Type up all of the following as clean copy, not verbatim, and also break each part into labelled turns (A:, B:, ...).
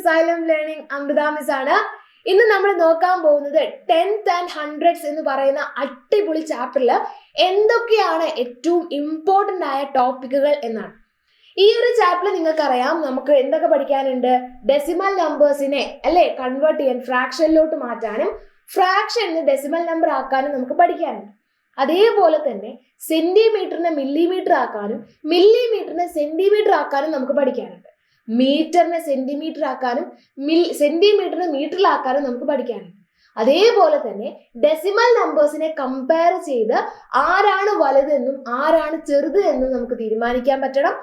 A: Asylum Learning Amrita Miss ആണ്. ഇന്ന് നമ്മൾ നോക്കാൻ പോകുന്നത് 10th and 100s എന്ന് പറയുന്ന അടിപൊളി ചാപ്റ്ററിൽ എന്തൊക്കെയാണ് ഏറ്റവും ഇമ്പോർട്ടന്റ് ആയ ടോപ്പിക്കുകൾ എന്നാണ്. ഈ ഒരു ചാപ്റ്ററിൽ നിങ്ങൾക്കറിയാം നമുക്ക് എന്തൊക്കെ പഠിക്കാനുണ്ട്. ഡെസിമൽ നമ്പേഴ്സിനെ അല്ലേ കൺവേർട്ട് ചെയ്യാൻ ഫ്രാക്ഷനിലോട്ട് മാറ്റാനും ഫ്രാക്ഷന് ഡെസിമൽ നമ്പർ ആക്കാനും നമുക്ക് പഠിക്കാനുണ്ട്. അതേപോലെ തന്നെ സെന്റിമീറ്ററിനെ മില്ലിമീറ്റർ ആക്കാനും മില്ലിമീറ്ററിനെ സെന്റിമീറ്റർ ആക്കാനും നമുക്ക് പഠിക്കാനുണ്ട്. മീറ്ററിനെ സെന്റിമീറ്റർ ആക്കാനും സെന്റിമീറ്ററിനെ മീറ്ററിലാക്കാനും നമുക്ക് പഠിക്കാനുണ്ട്. അതേപോലെ തന്നെ ഡെസിമൽ നമ്പേഴ്സിനെ കമ്പയർ ചെയ്ത് ആരാണ് വലുതെന്നും ആരാണ് ചെറുത് എന്നും നമുക്ക് തീരുമാനിക്കാൻ പറ്റണം.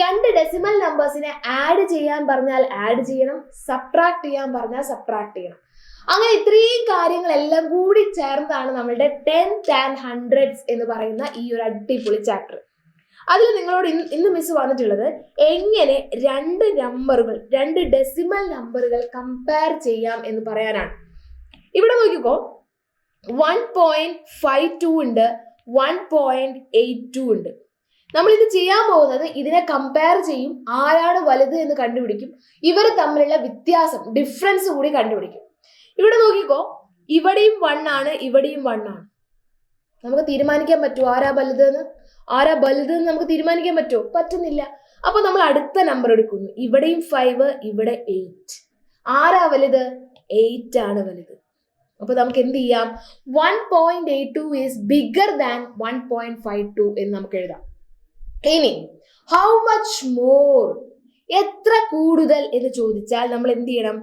A: രണ്ട് ഡെസിമൽ നമ്പേഴ്സിനെ ആഡ് ചെയ്യാൻ പറഞ്ഞാൽ ആഡ് ചെയ്യണം, സബ്ട്രാക്ട് ചെയ്യാൻ പറഞ്ഞാൽ സബ്ട്രാക്ട് ചെയ്യണം. അങ്ങനെ ഇത്രയും കാര്യങ്ങളെല്ലാം കൂടി ചേർന്നതാണ് നമ്മളുടെ 10th and 100s എന്ന് പറയുന്ന ഈ ഒരു അടിപൊളി ചാപ്റ്റർ. അതിൽ നിങ്ങളോട് ഇന്ന് മിസ് വന്നിട്ടുള്ളത് എങ്ങനെ രണ്ട് ഡെസിമൽ നമ്പറുകൾ കമ്പയർ ചെയ്യാം എന്ന് പറയാനാണ്. ഇവിടെ നോക്കിക്കോ, 1.52 ഉണ്ട്, 1.82 ഉണ്ട്. നമ്മളിത് ചെയ്യാൻ പോകുന്നത് ഇതിനെ കമ്പയർ ചെയ്യും, ആരാണ് വലുത് എന്ന് കണ്ടുപിടിക്കും, ഇവർ തമ്മിലുള്ള വ്യത്യാസം ഡിഫറൻസ് കൂടി കണ്ടുപിടിക്കും. ഇവിടെ നോക്കിക്കോ, ഇവിടെയും 1 ആണ്, ഇവിടെയും 1 ആണ്. നമുക്ക് തീരുമാനിക്കാൻ പറ്റുമോ ആരാ വലുതെന്ന്? നമുക്ക് തീരുമാനിക്കാൻ പറ്റുമോ? പറ്റുന്നില്ല. അപ്പൊ നമ്മൾ അടുത്ത നമ്പർ എടുക്കുന്നു. ഇവിടെയും 5, ഇവിടെ 8. ആരാ വലുത്? 8 ആണ് വലുത്. അപ്പൊ നമുക്ക് എന്ത് ചെയ്യാം? 1.82 is bigger than 1.52 എന്ന് നമുക്ക് എഴുതാം. ഇനി ഹൗ മച്ച് മോർ, എത്ര കൂടുതൽ എന്ന് ചോദിച്ചാൽ നമ്മൾ എന്ത് ചെയ്യണം?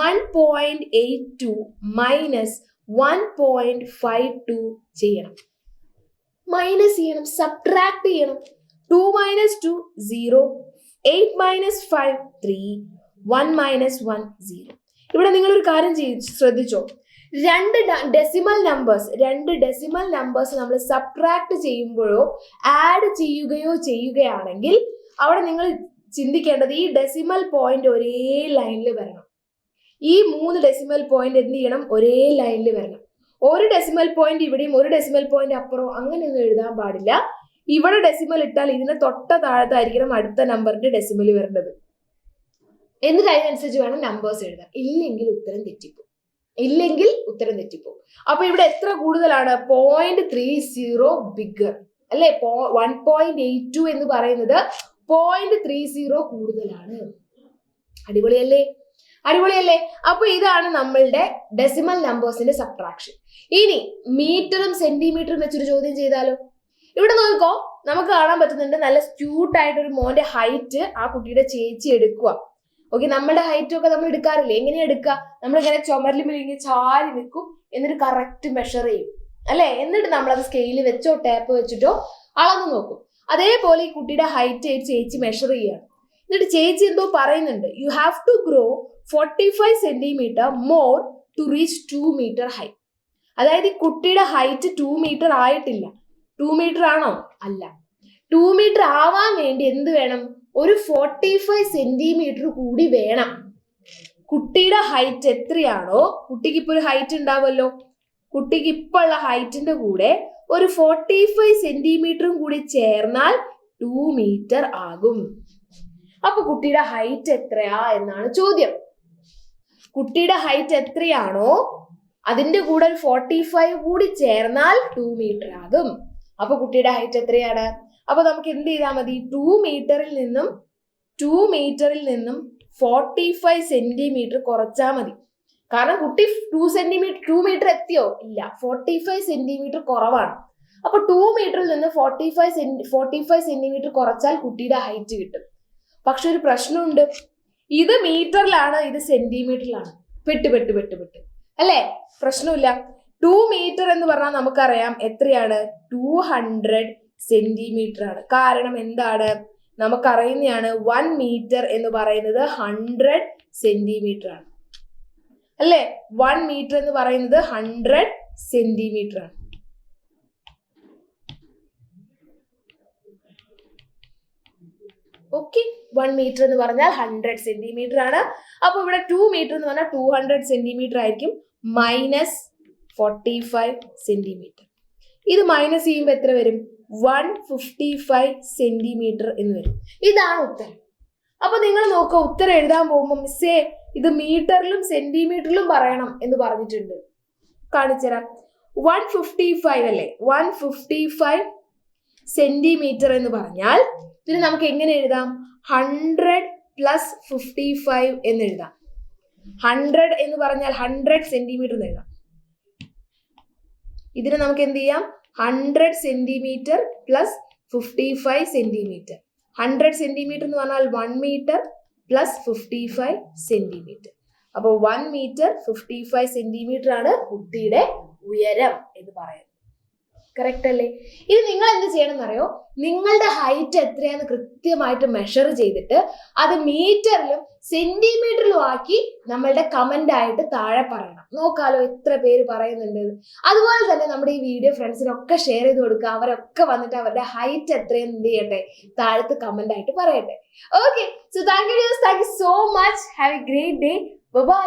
A: 1.82 മൈനസ് 1.52 ചെയ്യണം. മൈനസ് ചെയ്യണം, സബ്ട്രാക്ട് ചെയ്യണം. 2 minus 2 0, 8 minus 5 3, 1 minus 1 0. ഇവിടെ നിങ്ങളൊരു കാര്യം ശ്രദ്ധിച്ചോ, രണ്ട് ഡെസിമൽ നമ്പേഴ്സ് നമ്മൾ സബ്ട്രാക്ട് ചെയ്യുമ്പോഴോ ആഡ് ചെയ്യുകയോ ചെയ്യുകയാണെങ്കിൽ അവിടെ നിങ്ങൾ ചിന്തിക്കേണ്ടത് ഈ ഡെസിമൽ പോയിന്റ് ഒരേ ലൈനിൽ വരണം. ഈ 3 ഡെസിമൽ പോയിന്റ് എന്ത് ചെയ്യണം? ഒരേ ലൈനിൽ വരണം. ഒരു ഡെസിമൽ പോയിന്റ് ഇവിടെയും ഒരു ഡെസിമൽ പോയിന്റ് അപ്പുറവും അങ്ങനെയൊന്നും എഴുതാൻ പാടില്ല. ഇവിടെ ഡെസിമൽ ഇട്ടാൽ ഇതിന് തൊട്ട താഴത്തായിരിക്കണം അടുത്ത നമ്പറിന്റെ ഡെസിമൽ വരേണ്ടത്. എന്നിട്ട് അതിനനുസരിച്ച് വേണം നമ്പേഴ്സ് എഴുതാൻ. ഇല്ലെങ്കിൽ ഉത്തരം തെറ്റിപ്പോ. അപ്പൊ ഇവിടെ എത്ര കൂടുതലാണ്? 0.30 ബിഗർ അല്ലെ? 1.82 എന്ന് പറയുന്നത് 0.30 കൂടുതലാണ്. അടിപൊളിയല്ലേ? അപ്പൊ ഇതാണ് നമ്മളുടെ ഡെസിമൽ നമ്പേഴ്സിന്റെ സബ്ട്രാക്ഷൻ. ഇനി മീറ്ററും സെന്റിമീറ്ററും വെച്ചൊരു ചോദ്യം ചെയ്താലോ? ഇവിടെ നോക്കിക്കോ, നമുക്ക് കാണാൻ പറ്റുന്നുണ്ട് നല്ല ക്യൂട്ട് ആയിട്ടൊരു മോന്റെ ഹൈറ്റ് ആ കുട്ടിയുടെ ചേച്ചി എടുക്കുക. ഓക്കെ, നമ്മുടെ ഹൈറ്റും ഒക്കെ നമ്മൾ എടുക്കാറില്ലേ? എങ്ങനെയാ എടുക്കുക? നമ്മളിങ്ങനെ ചുമരിൽ ഇങ്ങനെ ചാരി നിൽക്കും, എന്നിട്ട് കറക്റ്റ് മെഷർ ചെയ്യും അല്ലെ? എന്നിട്ട് നമ്മളത് സ്കെയില് വെച്ചോ ടേപ്പ് വെച്ചിട്ടോ അളന്ന് നോക്കും. അതേപോലെ ഈ കുട്ടിയുടെ ഹൈറ്റ് ചേച്ചി മെഷർ ചെയ്യാണ്. എന്നിട്ട് ചേച്ചി എന്തോ പറയുന്നുണ്ട്, you have to grow 45 centimetre more to reach 2 metre height. അതായത് ഈ കുട്ടിയുടെ ഹൈറ്റ് 2 മീറ്റർ ആയിട്ടില്ല. 2 മീറ്റർ ആണോ? അല്ല. 2 മീറ്റർ ആവാൻ വേണ്ടി എന്ത് വേണം? ഒരു 45 സെന്റിമീറ്റർ കൂടി വേണം. കുട്ടിയുടെ ഹൈറ്റ് എത്രയാണോ, കുട്ടിക്ക് ഇപ്പൊ ഒരു ഹൈറ്റ് ഉണ്ടാവുമല്ലോ, കുട്ടിക്ക് ഇപ്പൊ ഉള്ള ഹൈറ്റിന്റെ കൂടെ ഒരു 45 സെന്റിമീറ്ററും കൂടി ചേർന്നാൽ 2 മീറ്റർ ആകും. അപ്പൊ കുട്ടിയുടെ ഹൈറ്റ് എത്രയാ എന്നാണ് ചോദ്യം. കുട്ടിയുടെ ഹൈറ്റ് എത്രയാണോ അതിന്റെ കൂടെ ഒരു 45 കൂടി ചേർന്നാൽ 2 മീറ്റർ ആകും. അപ്പൊ കുട്ടിയുടെ ഹൈറ്റ് എത്രയാണ്? അപ്പൊ നമുക്ക് എന്ത് ചെയ്താൽ മതി? 2 മീറ്ററിൽ നിന്നും 45 സെന്റിമീറ്റർ കുറച്ചാൽ മതി. കാരണം കുട്ടി 2 മീറ്റർ എത്തിയോ? ഇല്ല, 45 സെന്റിമീറ്റർ കുറവാണ്. അപ്പൊ 2 മീറ്ററിൽ നിന്ന് 45 സെന്റിമീറ്റർ കുറച്ചാൽ കുട്ടിയുടെ ഹൈറ്റ് കിട്ടും. പക്ഷെ ഒരു പ്രശ്നമുണ്ട്, ഇത് മീറ്ററിലാണ്, ഇത് സെന്റിമീറ്ററിലാണ്. പെട്ട് അല്ലേ? പ്രശ്നമില്ല. 2 മീറ്റർ എന്ന് പറഞ്ഞാൽ നമുക്കറിയാം എത്രയാണ്? 200 സെന്റിമീറ്റർ ആണ്. കാരണം എന്താണ്? നമുക്കറിയുന്നതാണ് 1 മീറ്റർ എന്ന് പറയുന്നത് 100 സെന്റിമീറ്റർ ആണ് അല്ലേ? 1 മീറ്റർ എന്ന് പറയുന്നത് 100 സെന്റിമീറ്റർ ആണ്. ഓക്കെ, 1 മീറ്റർ എന്ന് പറഞ്ഞാൽ 100 സെന്റിമീറ്റർ ആണ്. അപ്പൊ ഇവിടെ 2 മീറ്റർ എന്ന് പറഞ്ഞാൽ 200 സെന്റിമീറ്റർ ആയിരിക്കും. Minus 45 centimetre. ഇത് മൈനസ് ചെയ്യുമ്പോൾ എത്ര വരും? 155 സെന്റിമീറ്റർ എന്ന് വരും. ഇതാണ് ഉത്തരം. അപ്പൊ നിങ്ങൾ നോക്കുക, ഉത്തരം എഴുതാൻ പോകുമ്പോൾ മിസ്സേ ഇത് മീറ്ററിലും സെന്റിമീറ്ററിലും പറയണം എന്ന് പറഞ്ഞിട്ടുണ്ട്. കാണിച്ചുതരാം. 155 അല്ലേ, 155 സെന്റിമീറ്റർ എന്ന് പറഞ്ഞാൽ ഇതിന് നമുക്ക് എങ്ങനെ എഴുതാം? 100 + 55 എന്ന് എഴുതാം. 100 എന്ന് പറഞ്ഞാൽ 100 സെന്റിമീറ്റർ എന്ന് എഴുതാം. ഇതിന് നമുക്ക് എന്ത് ചെയ്യാം? 100 സെന്റിമീറ്റർ + 55 സെന്റിമീറ്റർ. 100 സെന്റിമീറ്റർ എന്ന് പറഞ്ഞാൽ 1 മീറ്റർ + 55 സെന്റിമീറ്റർ. അപ്പോൾ 1 മീറ്റർ 55 സെന്റിമീറ്റർ ആണ് കുട്ടിയുടെ ഉയരം എന്ന് പറയുന്നത്. കറക്റ്റ് അല്ലേ? ഇനി നിങ്ങൾ എന്ത് ചെയ്യണം എന്നറിയോ? നിങ്ങളുടെ ഹൈറ്റ് എത്രയാന്ന് കൃത്യമായിട്ട് മെഷർ ചെയ്തിട്ട് അത് മീറ്ററിലും സെന്റിമീറ്ററിലും ആക്കി നമ്മളുടെ കമന്റ് ആയിട്ട് താഴെ പറയണം. നോക്കാലോ എത്ര പേര് പറയുന്നുണ്ട്. അതുപോലെ തന്നെ നമ്മുടെ ഈ വീഡിയോ ഫ്രണ്ട്സിനൊക്കെ ഷെയർ ചെയ്ത് കൊടുക്കുക. അവരൊക്കെ വന്നിട്ട് അവരുടെ ഹൈറ്റ് എത്രയെന്ന് എന്ത് ചെയ്യട്ടെ? താഴത്ത് കമന്റ് ആയിട്ട് പറയട്ടെ. Okay, so thank you so much. Have a great day. By.